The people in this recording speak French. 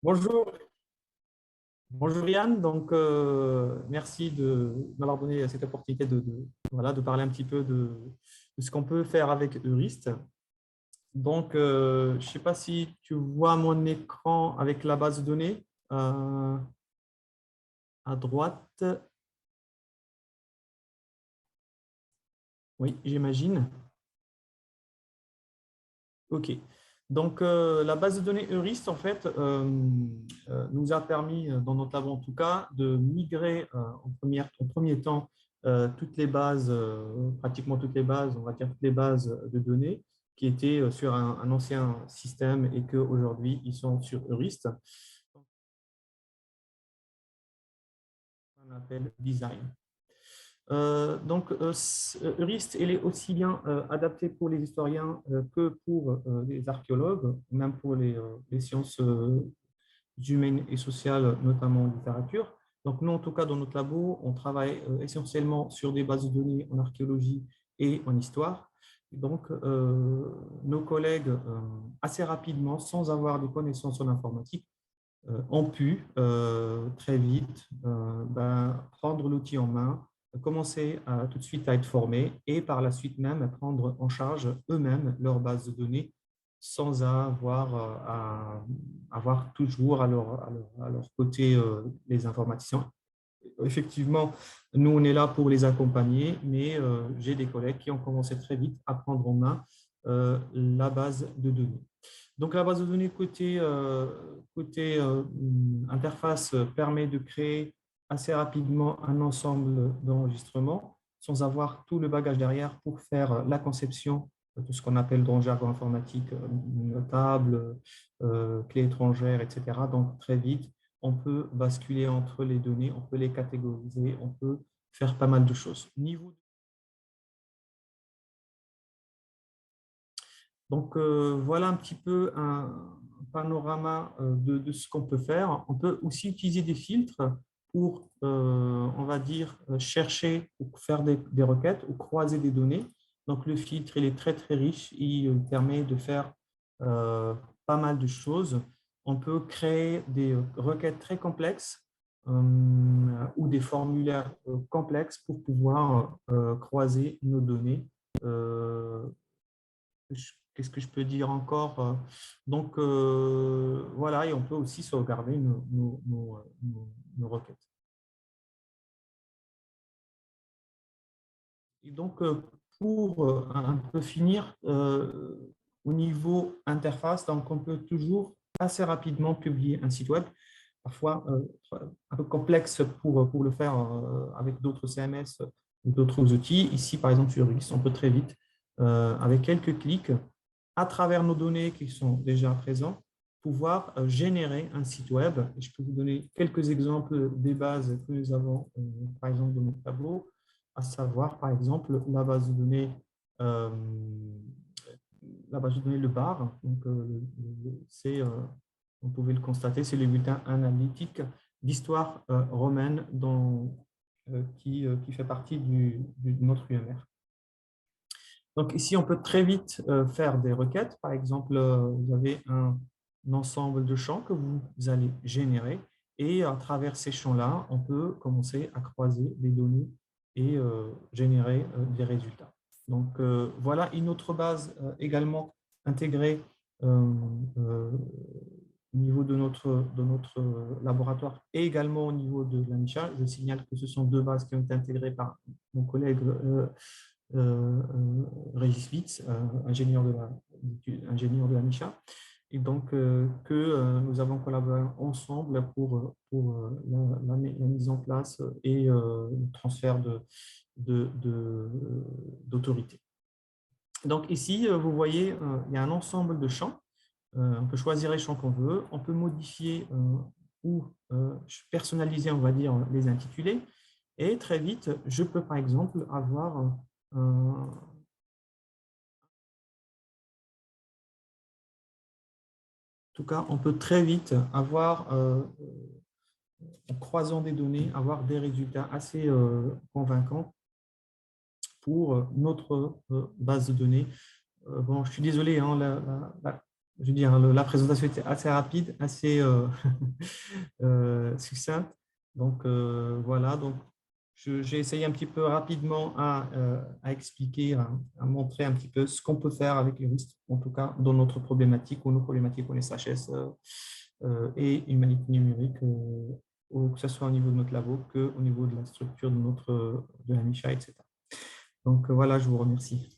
Bonjour, bonjour Yann. Donc, merci de m'avoir donné cette opportunité voilà, de parler un petit peu de ce qu'on peut faire avec Eurist. Donc, je ne sais pas si tu vois mon écran avec la base de données à droite. Oui, j'imagine. OK. Donc, la base de données Eurist, en fait, nous a permis, dans notre labo en tout cas, de migrer en premier temps toutes les bases, pratiquement toutes les bases, on va dire toutes les bases de données qui étaient sur un ancien système et qu'aujourd'hui, ils sont sur Eurist. On appelle Design. Eurist, il est aussi bien adapté pour les historiens que pour les archéologues, même pour les sciences humaines et sociales, notamment en littérature. Donc, nous, en tout cas, dans notre labo, on travaille essentiellement sur des bases de données en archéologie et en histoire. Donc, nos collègues, assez rapidement, sans avoir des connaissances en informatique, ont pu très vite prendre l'outil en main, commencer tout de suite à être formés et par la suite même à prendre en charge eux-mêmes leur base de données sans avoir à avoir toujours à leur côté les informaticiens. Effectivement, nous, on est là pour les accompagner, mais j'ai des collègues qui ont commencé très vite à prendre en main la base de données. Donc, la base de données côté interface permet de créer assez rapidement un ensemble d'enregistrements sans avoir tout le bagage derrière pour faire la conception de ce qu'on appelle dans le jargon informatique table, clé étrangère, etc. Donc, très vite, on peut basculer entre les données, on peut les catégoriser, on peut faire pas mal de choses. Donc, voilà un petit peu un panorama de ce qu'on peut faire. On peut aussi utiliser des filtres pour, on va dire, chercher ou faire des requêtes ou croiser des données. Donc, le filtre, il est très, très riche. Il permet de faire euh, pas mal de choses. On peut créer des requêtes très complexes ou des formulaires complexes pour pouvoir croiser nos données. Euh, Qu'est-ce que je peux dire encore? Donc, voilà, et on peut aussi sauvegarder nos requêtes. Et donc, pour un peu finir, au niveau interface, donc on peut toujours assez rapidement publier un site web, parfois un peu complexe pour le faire avec d'autres CMS ou d'autres outils. Ici, par exemple, sur X, on peut très vite, avec quelques clics, à travers nos données qui sont déjà présentes, pouvoir générer un site web. Et je peux vous donner quelques exemples des bases que nous avons, par exemple, dans notre tableau, à savoir, par exemple, euh, la base de données Le Bar. Donc, vous pouvez le constater, c'est le bulletin analytique d'histoire romaine qui fait partie de notre UMR. Donc ici, on peut très vite faire des requêtes. Par exemple, vous avez un ensemble de champs que vous allez générer et à travers ces champs-là, on peut commencer à croiser les données et générer des résultats. Donc voilà une autre base également intégrée euh, euh, au niveau de notre laboratoire et également au niveau de la Micha. Je signale que ce sont deux bases qui ont été intégrées par mon collègue Régis Witz, ingénieur de la Micha, et donc que nous avons collaboré ensemble pour la mise en place et le transfert d'autorité. Donc ici, vous voyez, il y a un ensemble de champs. On peut choisir les champs qu'on veut, on peut modifier ou personnaliser, on va dire, les intitulés. Et très vite, je peux par exemple avoir en tout cas, on peut très vite avoir, en croisant des données, avoir des résultats assez convaincants pour notre base de données. Bon, je suis désolé, hein, je veux dire, la présentation était assez rapide, assez succincte. Donc, voilà. Donc, j'ai essayé un petit peu rapidement à expliquer, à montrer un petit peu ce qu'on peut faire avec les risques, en tout cas dans notre problématique ou nos problématiques en SHS et humanité numérique, que ce soit au niveau de notre labo qu'au niveau de la structure de la MICHA, etc. Donc, voilà, je vous remercie.